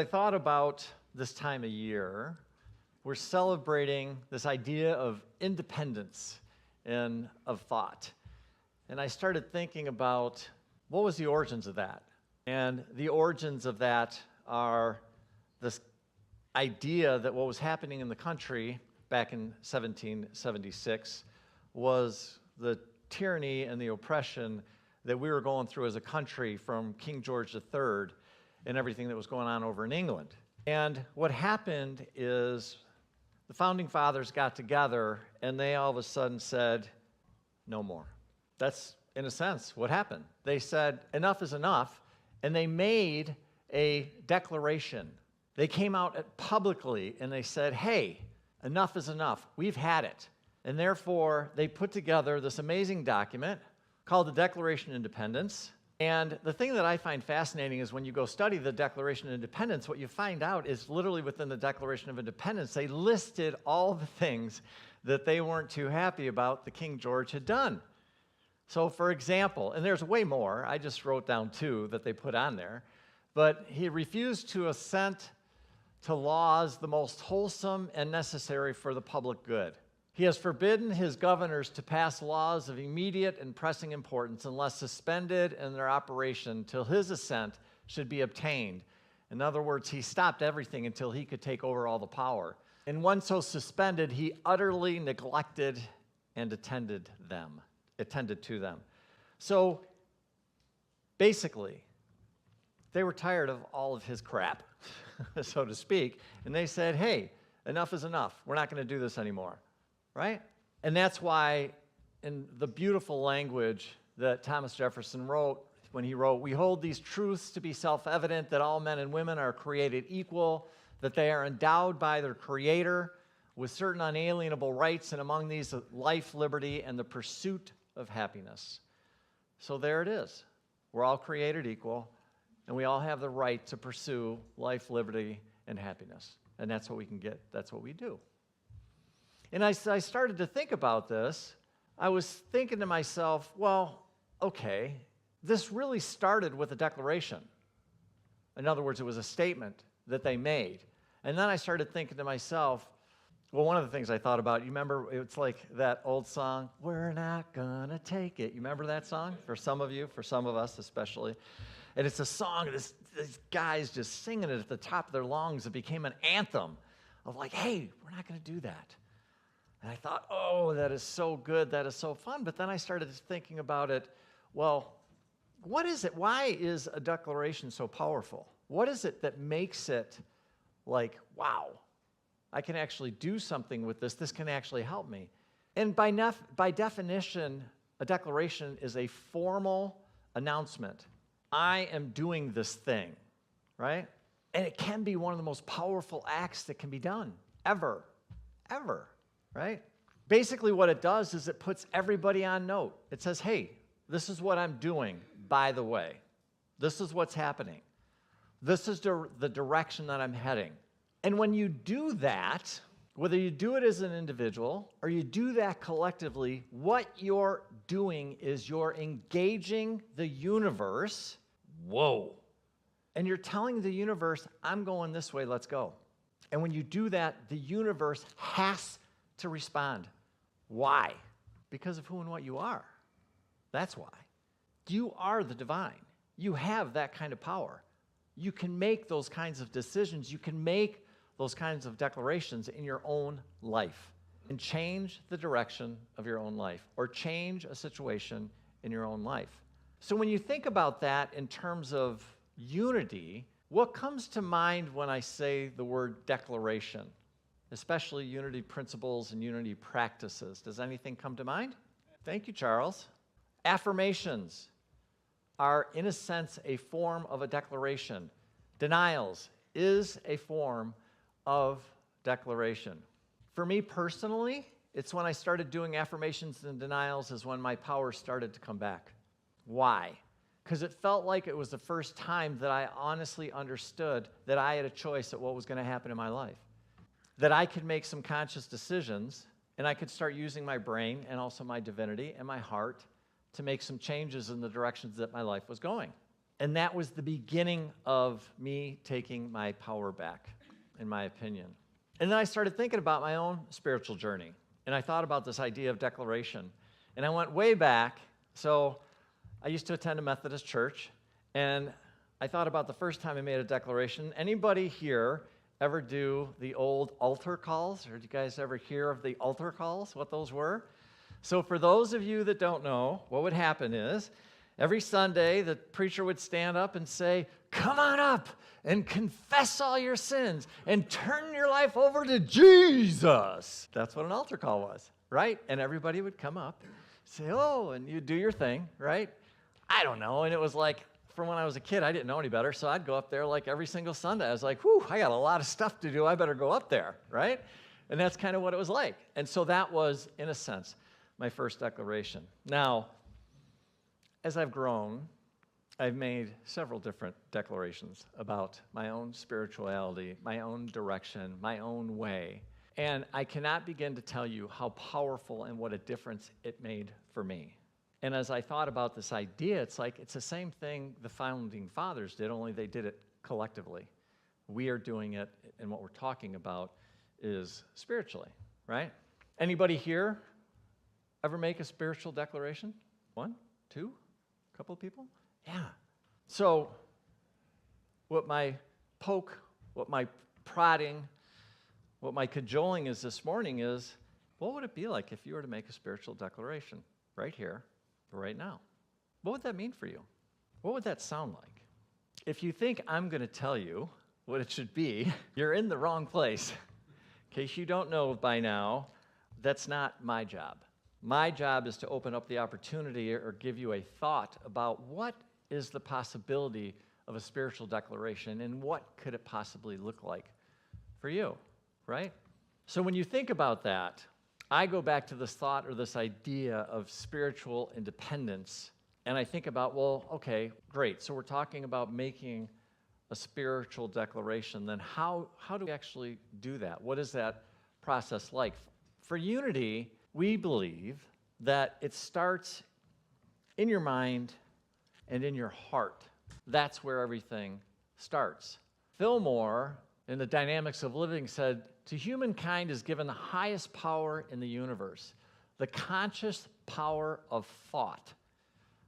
I thought about this time of year, we're celebrating this idea of independence and of thought. And I started thinking about what was the origins of that? And the origins of that are this idea that what was happening in the country back in 1776 was the tyranny and the oppression that we were going through as a country from King George III and everything that was going on over in England. And what happened is the Founding Fathers got together and they all of a sudden said, no more. That's, in a sense, what happened. They said, enough is enough, and they made a declaration. They came out publicly and they said, hey, enough is enough. We've had it. And therefore, they put together this amazing document called the Declaration of Independence. And the thing that I find fascinating is when you go study the Declaration of Independence, what you find out is literally within the Declaration of Independence, they listed all the things that they weren't too happy about that King George had done. So for example, and there's way more, I just wrote down two that they put on there, but he refused to assent to laws the most wholesome and necessary for the public good. He has forbidden his governors to pass laws of immediate and pressing importance unless suspended in their operation till his assent should be obtained. In other words, he stopped everything until he could take over all the power. And once so suspended, he utterly neglected and attended to them. So basically, they were tired of all of his crap, so to speak, and they said, hey, enough is enough. We're not going to do this anymore. Right? And that's why in the beautiful language that Thomas Jefferson wrote, when he wrote, we hold these truths to be self-evident that all men and women are created equal, that they are endowed by their Creator with certain unalienable rights, and among these life, liberty, and the pursuit of happiness. So there it is. We're all created equal, and we all have the right to pursue life, liberty, and happiness. And that's what we can get. That's what we do. And I started to think about this. I was thinking to myself, well, okay, this really started with a declaration. In other words, it was a statement that they made. And then I started thinking to myself, well, one of the things I thought about, you remember, it's like that old song, we're not gonna take it. You remember that song? For some of you, for some of us especially. And it's a song, these guys just singing it at the top of their lungs. It became an anthem of like, hey, we're not gonna do that. And I thought, oh, that is so good, that is so fun. But then I started thinking about it, well, what is it? Why is a declaration so powerful? What is it that makes it like, wow, I can actually do something with this. This can actually help me. And by definition, a declaration is a formal announcement. I am doing this thing, right? And it can be one of the most powerful acts that can be done, ever. Right? Basically what it does is it puts everybody on note. It says, hey, this is what I'm doing, by the way. This is what's happening. This is the direction that I'm heading. And when you do that, whether you do it as an individual or you do that collectively, what you're doing is you're engaging the universe. Whoa. And you're telling the universe, I'm going this way, let's go. And when you do that, the universe has to respond. Why? Because of who and what you are. That's why. You are the divine. You have that kind of power. You can make those kinds of decisions. You can make those kinds of declarations in your own life and change the direction of your own life or change a situation in your own life. So when you think about that in terms of unity, what comes to mind when I say the word declaration? Especially unity principles and unity practices. Does anything come to mind? Thank you, Charles. Affirmations are, in a sense, a form of a declaration. Denials is a form of declaration. For me personally, it's when I started doing affirmations and denials is when my power started to come back. Why? Because it felt like it was the first time that I honestly understood that I had a choice at what was going to happen in my life. That I could make some conscious decisions, and I could start using my brain and also my divinity and my heart to make some changes in the directions that my life was going. And that was the beginning of me taking my power back, in my opinion. And then I started thinking about my own spiritual journey. And I thought about this idea of declaration. And I went way back. So I used to attend a Methodist church. And I thought about the first time I made a declaration. Anybody here ever do the old altar calls? Or did you guys ever hear of the altar calls, what those were? So for those of you that don't know, what would happen is, every Sunday, the preacher would stand up and say, come on up and confess all your sins and turn your life over to Jesus. That's what an altar call was, right? And everybody would come up, say, oh, and you'd do your thing, right? I don't know. And it was like, from when I was a kid, I didn't know any better, so I'd go up there like every single Sunday. I was like, whew, I got a lot of stuff to do. I better go up there, right? And that's kind of what it was like. And so that was, in a sense, my first declaration. Now, as I've grown, I've made several different declarations about my own spirituality, my own direction, my own way. And I cannot begin to tell you how powerful and what a difference it made for me. And as I thought about this idea, it's like it's the same thing the founding fathers did, only they did it collectively. We are doing it, and what we're talking about is spiritually, right? Anybody here ever make a spiritual declaration? One? Two? A couple of people? Yeah. So what my poke, what my prodding, what my cajoling is this morning is, what would it be like if you were to make a spiritual declaration right here, right now? What would that mean for you? What would that sound like? If you think I'm going to tell you what it should be, you're in the wrong place. In case you don't know by now, that's not my job. My job is to open up the opportunity or give you a thought about what is the possibility of a spiritual declaration and what could it possibly look like for you, right? So when you think about that, I go back to this thought or this idea of spiritual independence, and I think about, well, okay, great. So we're talking about making a spiritual declaration. Then how do we actually do that? What is that process like? For Unity, we believe that it starts in your mind and in your heart. That's where everything starts. Fillmore, in The Dynamics of Living, said, to humankind is given the highest power in the universe, the conscious power of thought.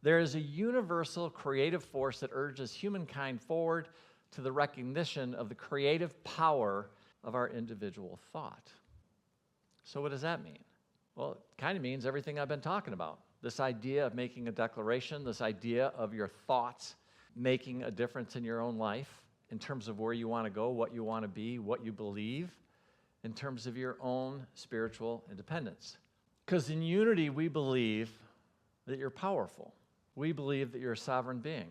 There is a universal creative force that urges humankind forward to the recognition of the creative power of our individual thought. So what does that mean? Well, it kind of means everything I've been talking about. This idea of making a declaration, this idea of your thoughts making a difference in your own life in terms of where you want to go, what you want to be, what you believe, in terms of your own spiritual independence. Because in Unity, we believe that you're powerful. We believe that you're a sovereign being.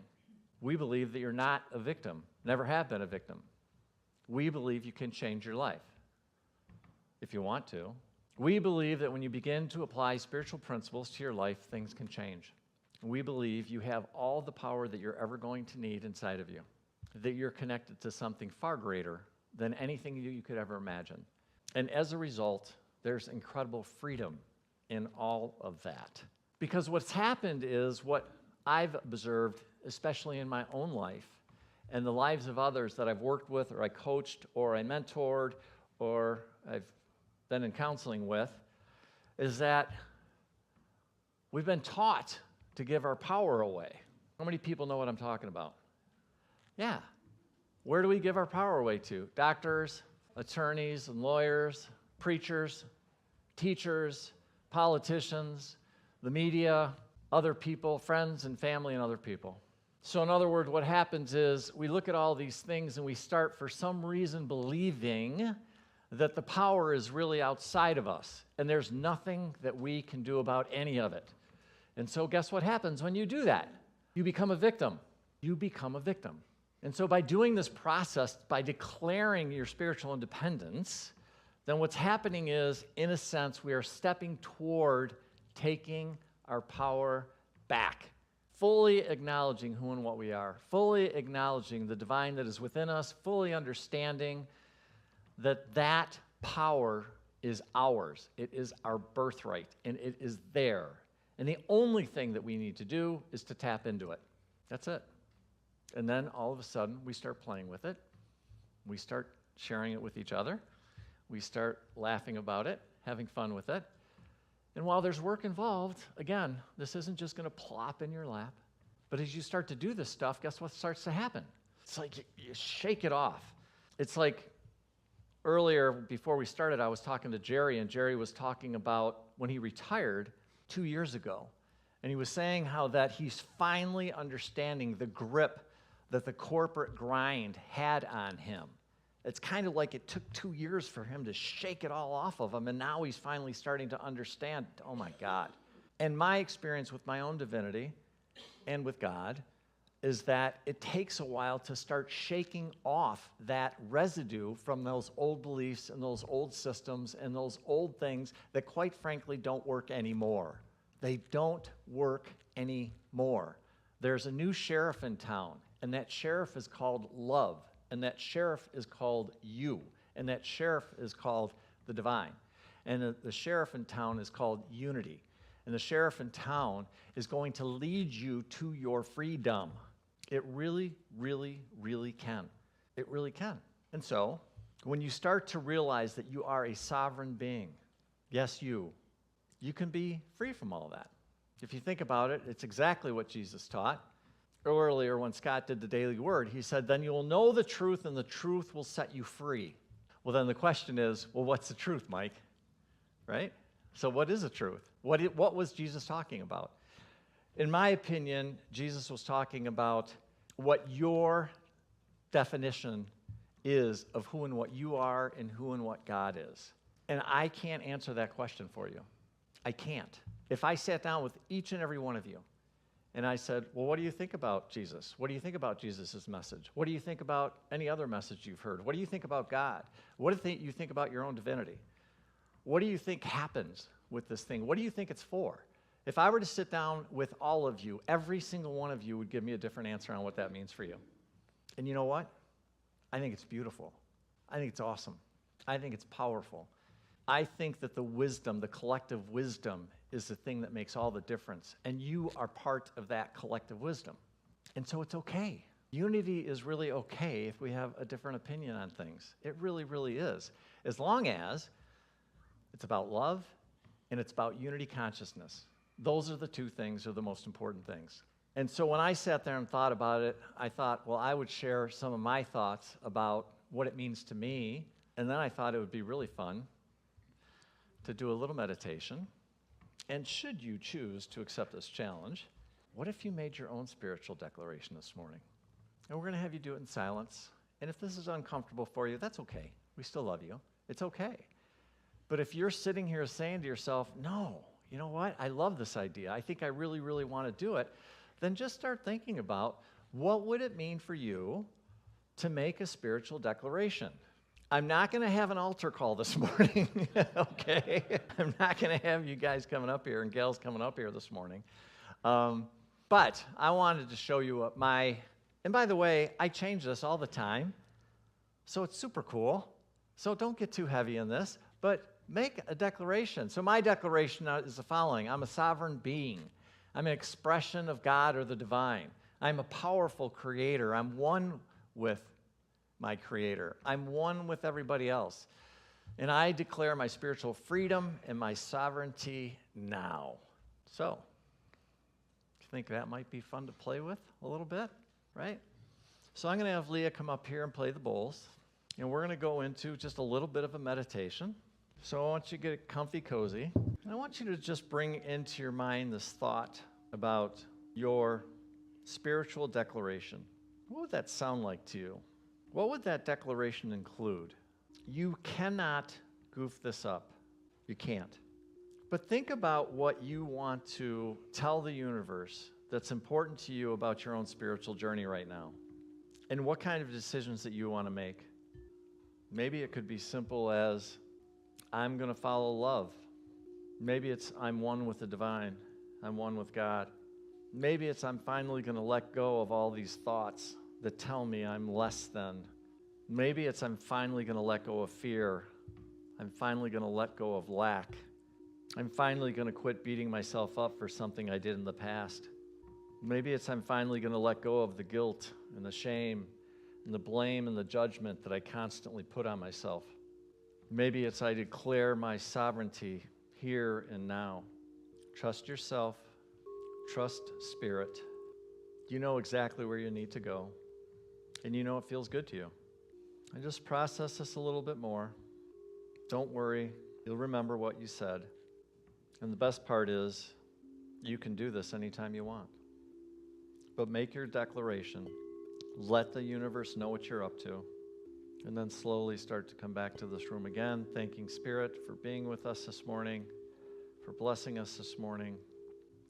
We believe that you're not a victim, never have been a victim. We believe you can change your life if you want to. We believe that when you begin to apply spiritual principles to your life, things can change. We believe you have all the power that you're ever going to need inside of you, that you're connected to something far greater than anything you could ever imagine. And as a result, there's incredible freedom in all of that. Because what's happened is what I've observed, especially in my own life, and the lives of others that I've worked with, or I coached, or I mentored, or I've been in counseling with, is that we've been taught to give our power away. How many people know what I'm talking about? Yeah. Where do we give our power away to? Doctors, attorneys and lawyers, preachers, teachers, politicians, the media, other people, friends and family and other people. So in other words, what happens is we look at all these things and we start for some reason believing that the power is really outside of us and there's nothing that we can do about any of it. And so guess what happens when you do that? You become a victim. You become a victim. And so by doing this process, by declaring your spiritual independence, then what's happening is, in a sense, we are stepping toward taking our power back, fully acknowledging who and what we are, fully acknowledging the divine that is within us, fully understanding that that power is ours. It is our birthright, and it is there. And the only thing that we need to do is to tap into it. That's it. And then all of a sudden, we start playing with it. We start sharing it with each other. We start laughing about it, having fun with it. And while there's work involved, again, this isn't just going to plop in your lap. But as you start to do this stuff, guess what starts to happen? It's like you shake it off. It's like earlier, before we started, I was talking to Jerry, and Jerry was talking about when he retired 2 years ago. And he was saying how that he's finally understanding the grip that the corporate grind had on him. It's kind of like it took 2 years for him to shake it all off of him, and now he's finally starting to understand, oh my God. And my experience with my own divinity and with God is that it takes a while to start shaking off that residue from those old beliefs and those old systems and those old things that quite frankly don't work anymore. They don't work anymore. There's a new sheriff in town, and that sheriff is called love, and that sheriff is called you, and that sheriff is called the divine. And the sheriff in town is called unity. And the sheriff in town is going to lead you to your freedom. It really, really, really can. It really can. And so, when you start to realize that you are a sovereign being, yes, you can be free from all that. If you think about it, it's exactly what Jesus taught. Earlier, when Scott did the daily word, he said, then you will know the truth, and the truth will set you free. Well, then the question is, well, what's the truth, Mike? Right? So what is the truth? What was Jesus talking about? In my opinion, Jesus was talking about what your definition is of who and what you are and who and what God is. And I can't answer that question for you. I can't. If I sat down with each and every one of you and I said, well, what do you think about Jesus? What do you think about Jesus' message? What do you think about any other message you've heard? What do you think about God? What do you think about your own divinity? What do you think happens with this thing? What do you think it's for? If I were to sit down with all of you, every single one of you would give me a different answer on what that means for you. And you know what? I think it's beautiful. I think it's awesome. I think it's powerful. I think that the wisdom, the collective wisdom, is the thing that makes all the difference. And you are part of that collective wisdom. And so it's okay. Unity is really okay if we have a different opinion on things. It really, really is. As long as it's about love and it's about unity consciousness. Those are the two things that are the most important things. And so when I sat there and thought about it, I thought, well, I would share some of my thoughts about what it means to me. And then I thought it would be really fun to do a little meditation. And should you choose to accept this challenge, what if you made your own spiritual declaration this morning? And we're going to have you do it in silence. And if this is uncomfortable for you, that's okay. We still love you. It's okay. But if you're sitting here saying to yourself, no, you know what? I love this idea. I think I really, really want to do it. Then just start thinking about what would it mean for you to make a spiritual declaration. I'm not going to have an altar call this morning, okay? I'm not going to have you guys coming up here and gals coming up here this morning. But I wanted to show you what and by the way, I change this all the time, so it's super cool. So don't get too heavy in this, but make a declaration. So my declaration is the following. I'm a sovereign being. I'm an expression of God or the divine. I'm a powerful creator. I'm one with my creator. I'm one with everybody else. And I declare my spiritual freedom and my sovereignty now. So, you think that might be fun to play with a little bit, right? So I'm going to have Leah come up here and play the bowls. And we're going to go into just a little bit of a meditation. So I want you to get comfy, cozy. And I want you to just bring into your mind this thought about your spiritual declaration. What would that sound like to you? What would that declaration include? You cannot goof this up. You can't. But think about what you want to tell the universe that's important to you about your own spiritual journey right now. And what kind of decisions that you want to make. Maybe it could be simple as, I'm going to follow love. Maybe it's, I'm one with the divine. I'm one with God. Maybe it's, I'm finally going to let go of all these thoughts that tell me I'm less than. Maybe it's, I'm finally going to let go of fear. I'm finally going to let go of lack. I'm finally going to quit beating myself up for something I did in the past. Maybe it's, I'm finally going to let go of the guilt and the shame and the blame and the judgment that I constantly put on myself. Maybe it's I declare my sovereignty here and now. Trust yourself, trust Spirit. You know exactly where you need to go, and you know it feels good to you. And just process this a little bit more. Don't worry, you'll remember what you said. And the best part is, you can do this anytime you want. But make your declaration. Let the universe know what you're up to. And then slowly start to come back to this room again, thanking Spirit for being with us this morning, for blessing us this morning.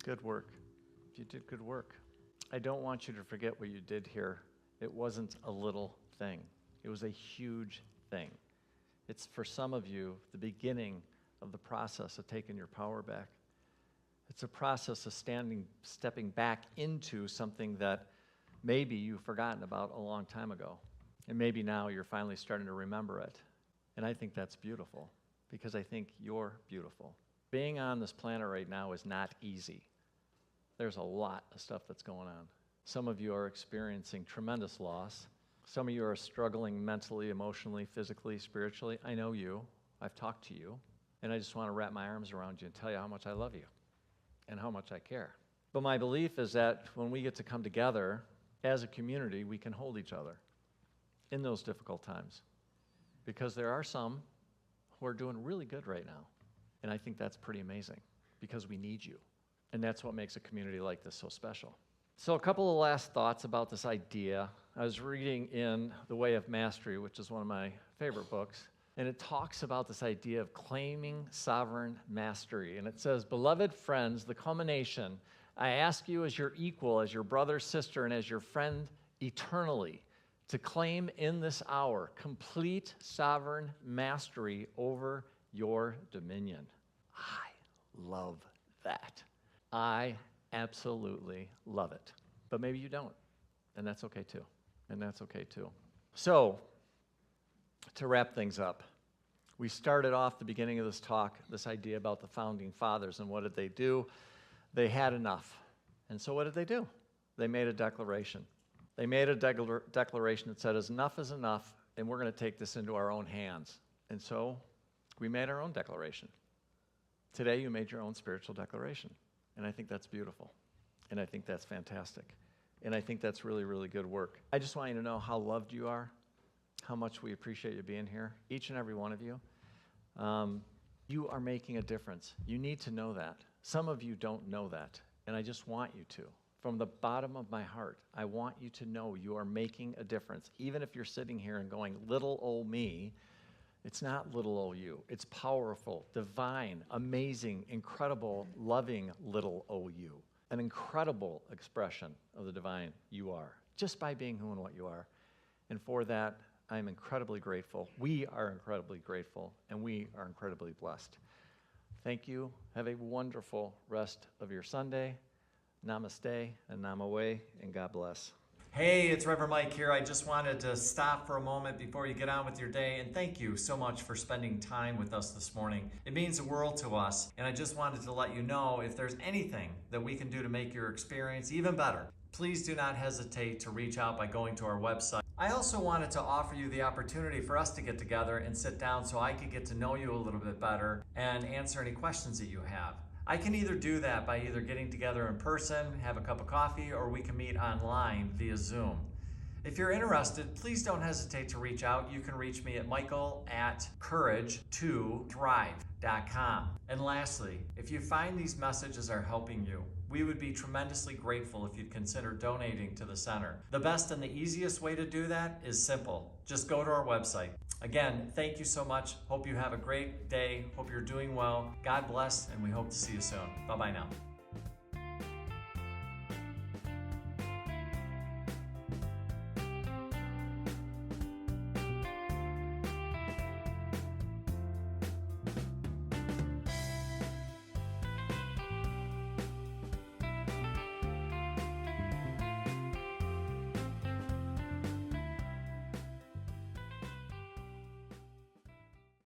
Good work. You did good work. I don't want you to forget what you did here. It wasn't a little thing. It was a huge thing. It's, for some of you, the beginning of the process of taking your power back. It's a process of stepping back into something that maybe you've forgotten about a long time ago. And maybe now you're finally starting to remember it. And I think that's beautiful, because I think you're beautiful. Being on this planet right now is not easy. There's a lot of stuff that's going on. Some of you are experiencing tremendous loss. Some of you are struggling mentally, emotionally, physically, spiritually. I know you. I've talked to you. And I just want to wrap my arms around you and tell you how much I love you and how much I care. But my belief is that when we get to come together as a community, we can hold each other in those difficult times. Because there are some who are doing really good right now. And I think that's pretty amazing, because we need you. And that's what makes a community like this so special. So a couple of last thoughts about this idea. I was reading in The Way of Mastery, which is one of my favorite books, and it talks about this idea of claiming sovereign mastery. And it says, "Beloved friends, the culmination, I ask you as your equal, as your brother, sister, and as your friend eternally, to claim in this hour complete sovereign mastery over your dominion." I love that. I absolutely love it. But maybe you don't, and that's okay too. And that's okay too. So, to wrap things up, we started off the beginning of this talk, this idea about the founding fathers, and what did they do? They had enough. And so what did they do? They made a declaration. They made a declaration that said, enough is enough, and we're going to take this into our own hands. And so we made our own declaration. Today you made your own spiritual declaration. And I think that's beautiful. And I think that's fantastic. And I think that's really, really good work. I just want you to know how loved you are, how much we appreciate you being here, each and every one of you. You are making a difference. You need to know that. Some of you don't know that, and I just want you to. From the bottom of my heart, I want you to know you are making a difference. Even if you're sitting here and going, little old me, it's not little old you. It's powerful, divine, amazing, incredible, loving little old you. An incredible expression of the divine you are, just by being who and what you are. And for that, I'm incredibly grateful. We are incredibly grateful, and we are incredibly blessed. Thank you. Have a wonderful rest of your Sunday. Namaste and Namawe, and God bless. Hey, it's Reverend Mike here. I just wanted to stop for a moment before you get on with your day, and thank you so much for spending time with us this morning. It means the world to us, and I just wanted to let you know if there's anything that we can do to make your experience even better, please do not hesitate to reach out by going to our website. I also wanted to offer you the opportunity for us to get together and sit down so I could get to know you a little bit better and answer any questions that you have. I can either do that by either getting together in person, have a cup of coffee, or we can meet online via Zoom. If you're interested, please don't hesitate to reach out. You can reach me at michael@courage2thrive.com. And lastly, if you find these messages are helping you, we would be tremendously grateful if you'd consider donating to the center. The best and the easiest way to do that is simple. Just go to our website. Again, thank you so much. Hope you have a great day. Hope you're doing well. God bless, and we hope to see you soon. Bye-bye now.